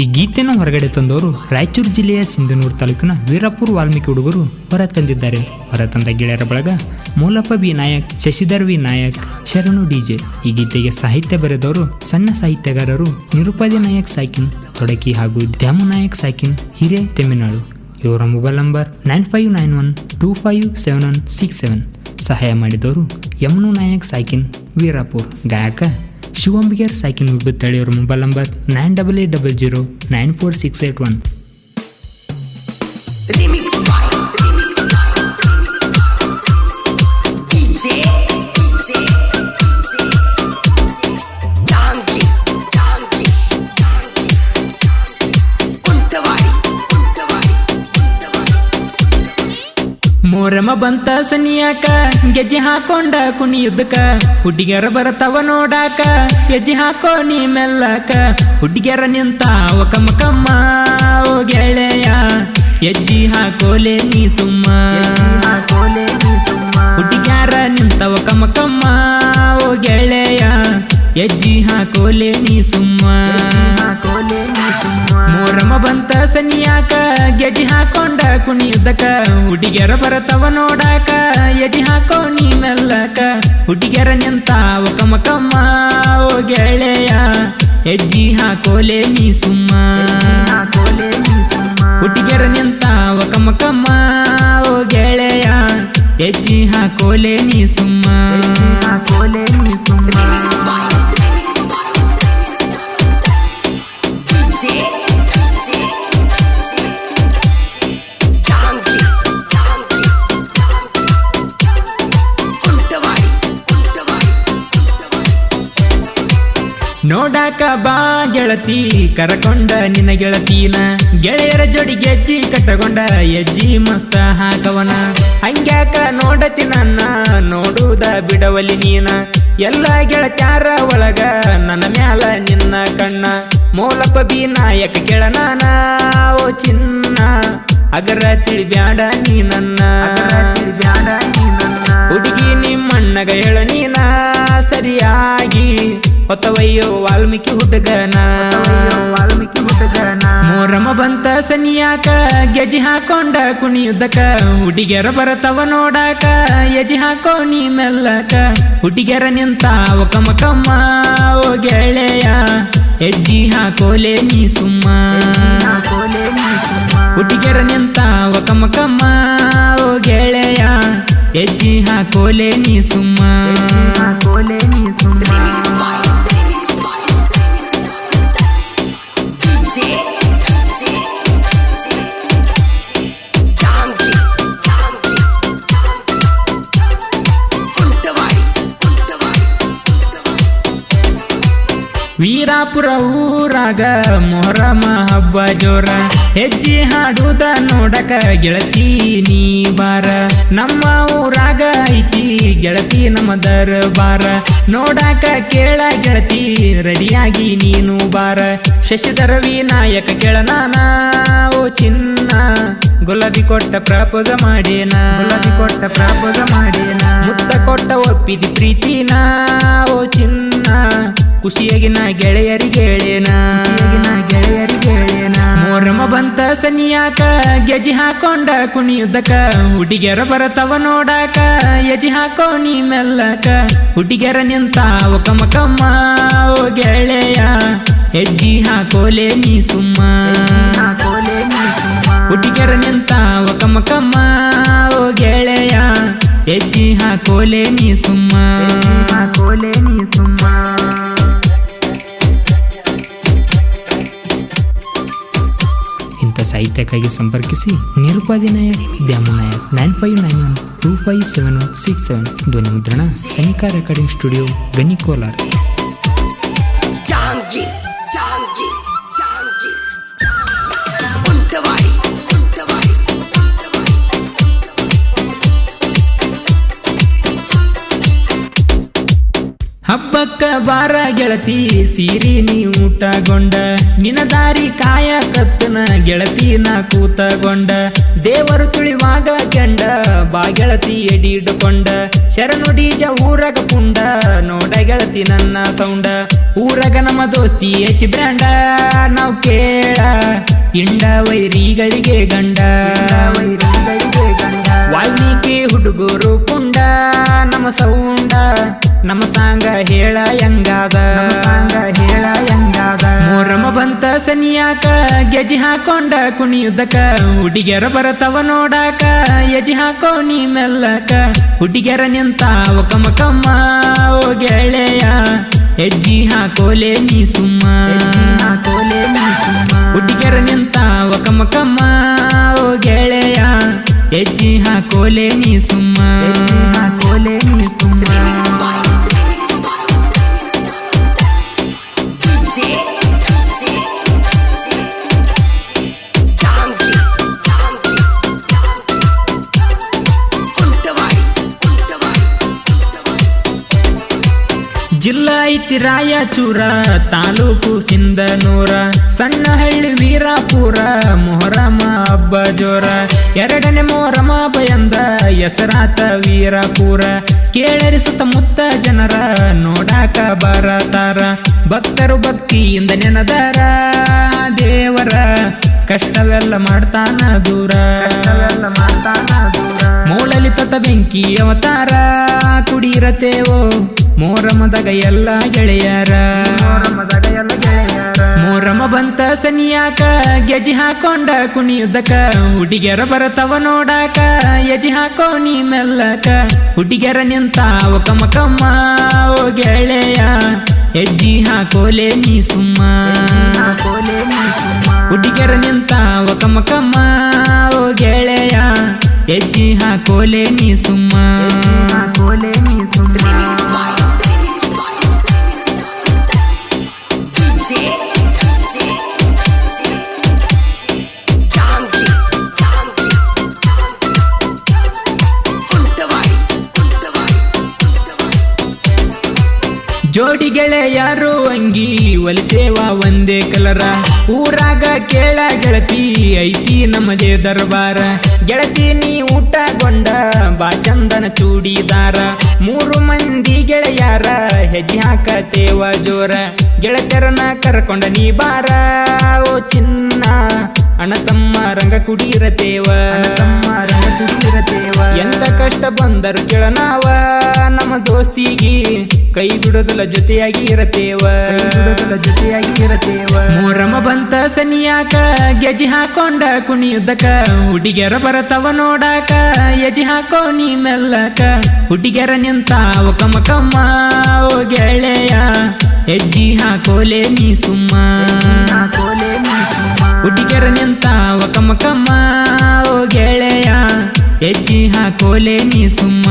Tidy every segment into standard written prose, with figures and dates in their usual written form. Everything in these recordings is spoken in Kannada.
ಈ ಗೀತೆಯನ್ನು ಹೊರಗಡೆ ತಂದವರು ರಾಯಚೂರು ಜಿಲ್ಲೆಯ ಸಿಂಧನೂರು ತಾಲೂಕಿನ ವೀರಾಪುರ ವಾಲ್ಮೀಕಿ ಹುಡುಗರು ಹೊರ ತಂದಿದ್ದಾರೆ. ಹೊರತಂದ ಗೆಳೆಯರ ಬಳಗ ಮೂಲಪ್ಪ ಬಿ ನಾಯಕ್, ಶಶಿಧರ್ ವಿ ನಾಯಕ್, ಶರಣು DJ. ಈ ಗೀತೆಗೆ ಸಾಹಿತ್ಯ ಬರೆದವರು ಸಣ್ಣ ಸಾಹಿತ್ಯಗಾರರು ನಿರುಪಾದಿ ನಾಯಕ್ ಸಾಕಿನ್ ತೊಡಕಿ ಹಾಗೂ ದ್ಯಾಮು ನಾಯಕ್ ಸಾಕಿನ್ ಹಿರೇ ತೆಮಿನಾಳು. ಇವರ ಮೊಬೈಲ್ ನಂಬರ್ 9591257167. ಸಹಾಯ ಮಾಡಿದವರು ಯಮನು ನಾಯಕ್ ಸಾಕಿನ್ ವೀರಾಪುರ್. ಗಾಯಕ ಶಿವಂಬಿಗರ್ ಸಾಕಿನ್ ವಿಭುತ್ತಳಿ. ಅವರ ಮೊಬೈಲ್ ನಂಬರ್ 9880094681. ಮೋರಮ ಬಂತ ಸನಿಯಾಕ ಗೆಜ್ಜೆ ಹಾಕೊಂಡ ಕುಣಿಯುದ್ದಕ ಹುಡುಗಿಯರ ಬರತವ ನೋಡಾಕ ಗೆಜ್ಜೆ ಹಾಕೋ ನೀ ಮೆಲ್ಲಕ ಹುಡುಗಿಯರ ನಿಂತಾವ ಕಮ್ಮ ಕಮ್ಮ ಓ ಗೆಳೆಯ ಹೆಜ್ಜಿ ಹಾಕೋಲೆ ನೀ ಸುಮ್ಮ ಹುಡುಗಿಯರ ನಿಂತವ ಕಮ್ಮ ಕಮ್ಮ ಓ ಗೆಳೆಯ ಹೆಜ್ಜಿ ಹಾಕೋಲೆ ನೀ ಸುಮ್ಮ ಮೋರಮ ಬಂತ ಸನಿಯಾಕ ಗೆಜ್ಜೆ ಹಾಕೊಂಡ ಕುಣಿಯುದ್ದಕ ಹುಡುಗಿಯರ ಬರತವ ನೋಡಾಕ ಎಜಿ ಹಾಕೋ ನೀ ಮೆಲ್ಲಕ ಹುಡುಗಿಯರ ನಿಂತಾವ ಕಮ್ಮ ಕಮ್ಮ ಓ ಗೆಳೆಯ ಹೆಜ್ಜಿ ಹಾಕೋಲೆ ನೀ ಸುಮ್ಮ ಹುಡುಗಿಯರ ನಿಂತಾವ ಕಮ್ಮ ಕಮ್ಮ ಓ ಗೆಳೆಯ ಹೆಜ್ಜಿ ಹಾಕೋಲೆ ನೀ ಸುಮ್ಮ ನೋಡಾಕ ಬಾ ಗೆಳತಿ ಕರಕೊಂಡ ನಿನ್ನ ಗೆಳತೀನ ಗೆಳೆಯರ ಜೋಡಿ ಗೆಜ್ಜಿ ಕಟ್ಟಕೊಂಡ ಹೆಜ್ಜಿ ಮಸ್ತ ಹಾಕವನ ಹಂಗ್ಯಾಕ ನೋಡತಿ ನನ್ನ ನೋಡುವುದ ಬಿಡವಲಿ ನೀನ ಎಲ್ಲ ಗೆಳತ್ಯಾರ ಒಳಗ ನನ್ನ ಮ್ಯಾಲ ನಿನ್ನ ಕಣ್ಣ ಮೂಲಪ್ಪ ಬಿ ನಾಯಕ ಕೆಳನಾನ ಓ ಚಿನ್ನ ಅಗರ ತಿಳಿಬ್ಯಾಡ ನೀ ನನ್ನ ಹುಡುಗಿ ನಿಮ್ಮಣ್ಣಗ ಹೇಳ ನೀನ ಸರಿಯಾಗಿ ಹೊತ್ತವಯ್ಯೋ ವಾಲ್ಮೀಕಿ ಹುಡುಗನ ಮೋರಮ ಬಂತ ಸನಿಯಾಕ ಗೆಜ್ಜೆ ಹಾಕೊಂಡ ಕುಣಿಯುದ್ದಕ ಹುಡುಗಿಯರ ಬರತವ ನೋಡಾಕ ಎಜಿ ಹಾಕೋ ನೀ ಮೆಲ್ಲಕ ಹುಡುಗಿಯರ ನಿಂತಾವ ಕಮ್ಮ ಕಮ್ಮ ಓ ಗೆಳೆಯ ಹೆಜ್ಜಿ ಹಾಕೋಲೆ ನೀ ಸುಮ್ಮ ಹುಡುಗಿಯರ ನಿಂತಾವ ಕಮ್ಮ ಕಮ್ಮ ಓ ಗೆಳೆಯ ಹೆಜ್ಜಿ ಹಾಕೋಲೆ ನೀ ಸುಮ್ಮ ವೀರಾಪುರ ಊರಾಗ ಮೊಹರಮ ಹಬ್ಬ ಜೋರ ಹೆಜ್ಜೆ ಹಾಡುದ ನೋಡಕ ಗೆಳತಿ ನೀ ಬಾರ ನಮ್ಮ ಊರಾಗ ಐತಿ ಗೆಳತಿ ನಮ್ಮ ದರ್ಬಾರ ನೋಡಾಕ ಕೇಳ ಗೆಳತಿ ರೆಡಿಯಾಗಿ ನೀನು ಬಾರ ಶಶಿಧರ್ ವಿ ನಾಯಕ ಕೆಳನಾನ ಓ ಚಿನ್ನ ಗುಲಾಬಿ ಕೊಟ್ಟ ಪ್ರಪೋಸ ಮಾಡೇನ ಮುತ್ತ ಕೊಟ್ಟ ಒಪ್ಪಿದಿ ಪ್ರೀತಿನ ಓ ಚಿನ್ನ ಖುಷಿಯಾಗಿನ ಗೆಳೆಯರಿಗೆ ಹೇಳೇನ ಮೋರಮ ಬಂತ ಸನಿಯಾಕ ಗೆಜ್ಜೆ ಹಾಕೊಂಡ ಕುಣಿಯುದ್ದಕ ಹುಡುಗಿಯರ ಬರತವ ನೋಡಾಕ ಎಜಿ ಹಾಕೋ ನೀ ಮೆಲ್ಲಕ ಹುಡುಗಿಯರ ನಿಂತಾವ ಕಮ್ಮ ಕಮ್ಮ ಓ ಗೆಳೆಯ ಹೆಜ್ಜಿ ಹಾಕೋಲೆ ನೀ ಸುಮ್ಮ ಹುಡುಗಿಯರ ನಿಂತಾವ ಕಮ್ಮ ಕಮ್ಮ ಓ ಗೆಳೆಯ ಹೆಜ್ಜಿ ಹಾಕೋಲೆ ನೀ ಸುಮ್ಮ ಇಂಥ ಸಾಹಿತ್ಯಕ್ಕಾಗಿ ಸಂಪರ್ಕಿಸಿ ನಿರುಪಾದಿ ನಾಯಕ್, ದ್ಯಾಮು ನಾಯಕ್ 9591257167. ಧ್ವನಿ ಮುದ್ರಣ ಸನಿಕಾ ರೆಕಾರ್ಡಿಂಗ್ ಸ್ಟುಡಿಯೋ, ಗನಿ, ಕೋಲಾರ. ಹಬ್ಬಕ್ಕ ಬಾರ ಗೆಳತಿ ಸೀರಿ ನೀ ಊಟಗೊಂಡ ನಿನ ದಾರಿ ಕಾಯ ಕತ್ತನ ಗೆಳತಿ ನಾ ಕೂತಗೊಂಡ ದೇವರು ತುಳಿವಾಗ ಕೆಂಡ ಬಾ ಗೆಳತಿ ಎಡಿ ಹಿಡ್ಕೊಂಡ ಶರಣು DJ ಊರಗ ಪುಂಡ ನೋಡ ಗೆಳತಿ ನನ್ನ ಸೌಂಡ ಊರಗ ನಮ್ಮ ದೋಸ್ತಿ ಐತಿ ಬ್ರ್ಯಾಂಡ ನಾವ್ ಕೇಳ ಇಂಡ ವೈರಿಗಳಿಗೆ ಗಂಡ ವಾಲ್ಮೀಕಿ ಹುಡುಗರು ಪುಂಡ ನಮ್ಮ ಸೌಂಡ ನಮ್ಮ ಸಾಂಗ ಹೇಳ ಹೆಂಗಾದ ಮೊರಮ ಬಂತ ಸನಿಯಾಕ ಗೆಜಿ ಹಾಕೊಂಡ ಕುಣಿಯುದ್ದಕ ಹುಡುಗಿಯರ ಬರತವ ನೋಡಾಕ ಎಜಿ ಹಾಕೋ ನೀ ಮೆಲ್ಲಕ ಹುಡುಗಿಯರ ನಿಂತಾವ ಕಮ್ಮ ಕಮ್ಮ ಓ ಗೆಳೆಯ ಹೆಜ್ಜಿ ಹಾಕೋಲೆ ನೀ ಸುಮ್ಮ ಹುಡುಗಿಯರ ನಿಂತಾವ ಕಮ್ಮ ಕಮ್ಮ ಓ ಗೆಳೆಯ ಹೆಜ್ಜಿ ಹಾಕೋಲೆ ನೀ ಸುಮ್ಮ ಜಿಲ್ಲಾ ಐತಿ ರಾಯಚೂರ ತಾಲೂಕು ಸಿಂಧನೂರ ಸಣ್ಣಹಳ್ಳಿ ವೀರಾಪುರ ಮೊಹರಮ ಹಬ್ಬ ಜೋರ ಎರಡನೇ ಮೊಹರಮ ಬಯಂದ ಹೆಸರಾತ ವೀರಾಪುರ ಕೇಳರಿ ಸುತ್ತಮುತ್ತ ಜನರ ನೋಡಾಕ ಬರತಾರ ಭಕ್ತರು ಭಕ್ತಿಯಿಂದ ನೆನದಾರ ದೇವರ ಕಷ್ಟವೆಲ್ಲ ಮಾಡ್ತಾನ ದೂರ ಮೂಳಲಿ ತತ ಬೆಂಕಿ ಅವತಾರ ಕುಡಿರತೇವೋ ಮೊರಮದಾಗ ಎಲ್ಲ ಗೆಳೆಯರ ಮೊರಮ ಬಂತ ಸನಿಯಾಕ ಗೆಜಿ ಹಾಕೊಂಡ ಕುಣಿಯುದ್ದಕ ಹುಡುಗಿಯರ ಬರತವ ನೋಡಾಕ ಎಜಿ ಹಾಕೋ ನೀ ಮೆಲ್ಲಕ ಹುಡುಗಿಯರ ನಿಂತಾವ ಕಮ್ಮ ಕಮ್ಮ ಓ ಗೆಳೆಯ ಹೆಜ್ಜಿ ಹಾಕೋಲೆ ನೀ ಸುಮ್ಮ ಹುಡುಗಿಯರ ನಿಂತಾವ ಕಮ್ಮ ಕಮ್ಮ ಓ ಗೆಳೆಯ ಹೆಜ್ಜಿ ಹಾಕೋಲೆ ನೀ ಸುಮ್ಮ ಜೋಡಿ ಗೆಳೆಯರು ಅಂಗಿ ಒಲಿಸೇವ ಒಂದೇ ಕಲರ ಊರಾಗ ಕೇಳ ಗೆಳತಿ ಐತಿ ನಮ್ಮದೇ ದರ್ಬಾರ ಗೆಳತಿ ನೀ ಊಟಗೊಂಡ ಬಾ ಚಂದನ ಚೂಡಿದಾರ 3 ಮಂದಿ ಗೆಳೆಯರ ಹೆಜ್ಜೆ ಹಾಕತೇವ ಜೋರ ಗೆಳತಿಯರನ್ನ ಕರ್ಕೊಂಡ ನೀ ಬಾರ ಓ ಚಿನ್ನ ಅಣ್ಣ ತಮ್ಮ ರಂಗ ಕುಡಿರತೇವ ಎಂತ ಕಷ್ಟ ಬಂದರು ಕೇಳನಾವ ನಮ್ಮ ದೋಸ್ತಿಗಿ ಕೈ ಬಿಡೋದಲ್ಲ ಜೊತೆಯಾಗಿ ಇರತೇವ ಮೊರಮ ಬಂತ ಸನಿಯಾಕ ಗೆಜಿ ಹಾಕೊಂಡ ಕುಣಿಯುದ್ದಕ ಹುಡುಗಿಯರ ಬರತವ ನೋಡಾಕ ಎಜಿ ಹಾಕೋ ನೀ ಮೆಲ್ಲಕ ಹುಡುಗಿಯರ ನಿಂತಾವ ಕಮ್ಮ ಕಮ್ಮ ಓ ಗೆಳೆಯ ಹೆಜ್ಜಿ ಹಾಕೋಲೆ ನೀ ಸುಮ್ಮ ಹುಡುಗಿಯರ ನಿಂತಾವ ಕಮ್ಮ ಕಮ್ಮ ಓ ಗೆಳೆಯ ಹೆಜ್ಜಿ ಹಾಕೋಲೆ ನೀ ಸುಮ್ಮ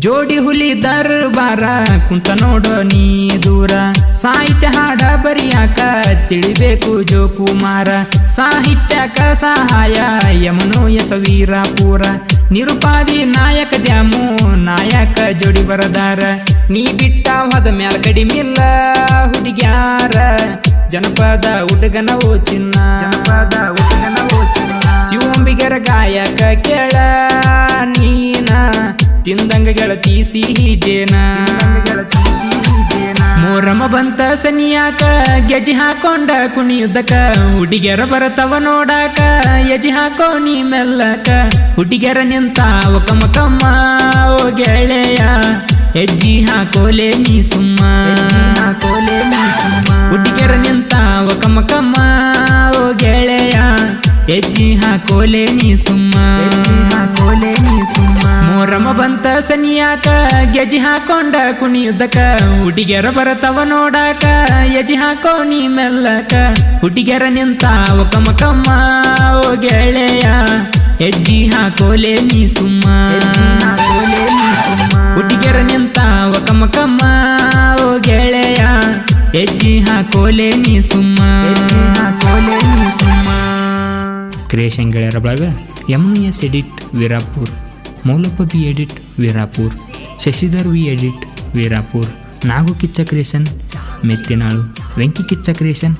ಜೋಡಿ ಹುಲಿ ದರ್ಬಾರ ಕುಂತ ನೋಡೋ ನೀ ದೂರ ಸಾಹಿತ್ಯ ಹಾಡ ಬರಿಯಾಕ ತಿಳಿಬೇಕು ಜೋಕುಮಾರ ಸಾಹಿತ್ಯಕ ಸಹಾಯ ಯಮನು ಎಸ ವೀರಾಪುರ ನಿರುಪಾದಿ ನಾಯಕ ದ್ಯಾಮು ನಾಯಕ ಜೋಡಿ ಬರದಾರ ನೀ ಬಿಟ್ಟ ಹೋದ ಮ್ಯಾಲ ಕಡಿಮಿಲ್ಲ ಹುಡುಗ್ಯಾರ ಜನಪದ ಹುಡುಗನ ಓ ಚಿನ್ನ ಶಿವಂಬಿಗರ ಗಾಯಕ ಕೇಳ ನೀನ ತಿಂದಂಗ ಗೆಳತಿ ಸಿಹಿ ಜೇನ ಮೊರಮ ಬಂತ ಸನಿಯಾಕ ಗೆಜಿ ಹಾಕೊಂಡ ಕುಣಿಯುದ್ದಕ ಹುಡುಗಿಯರ ಬರತವ ನೋಡಾಕ ಎಜಿ ಹಾಕೋ ನೀ ಮೆಲ್ಲಕ ಹುಡುಗಿಯರ ನಿಂತಾವ ಕಮ್ಮ ಕಮ್ಮ ಓ ಗೆಳೆಯ ಹೆಜ್ಜಿ ಹಾಕೋಲೆ ನೀ ಸುಮ್ಮ ಹುಡುಗಿಯರ ನಿಂತಾವ ಕಮ್ಮ ಕಮ್ಮ ಓ ಗೆಳೆಯ ಹೆಜ್ಜಿ ಹಾಕೋಲೆ ನೀ ಸುಮ್ಮ ಮೊರಮ ಬಂತ ಸನಿಯಾಕ ಗೆಜಿ ಹಾಕೊಂಡ ಕುಣಿಯುದ್ದಕ ಹುಡುಗಿಯರ ಬರತವ ನೋಡಾಕ ಎಜಿ ಹಾಕೋ ನೀ ಮೆಲ್ಲಕ ಹುಡುಗಿಯರ ನಿಂತಾವ ಕಮ್ಮ ಕಮ್ಮ ಓ ಗೆಳೆಯ ಹೆಜ್ಜಿ ಹಾಕೋಲೆ ನೀ ಸುಮ್ಮ ಹುಡುಗಿಯರ ನಿಂತಾವ ಕಮ್ಮ ಕಮ್ಮ ಓ ಗೆಳೆಯ ಹೆಜ್ಜಿ ಹಾಕೋಲೆ ನೀ ಸುಮ್ಮ ಕ್ರಿಯೇಷನ್ ಗೆಳೆಯರ ಬಳಗ MNS edit Veerapur, Moulappa B edit Veerapur, Shashidhar V edit Veerapur, Nagu Kichcha creation ಮೆತ್ತಿನಾಳು, ವೆಂಕಿ ಕಿಚ್ಚ ಕ್ರಿಯೇಷನ್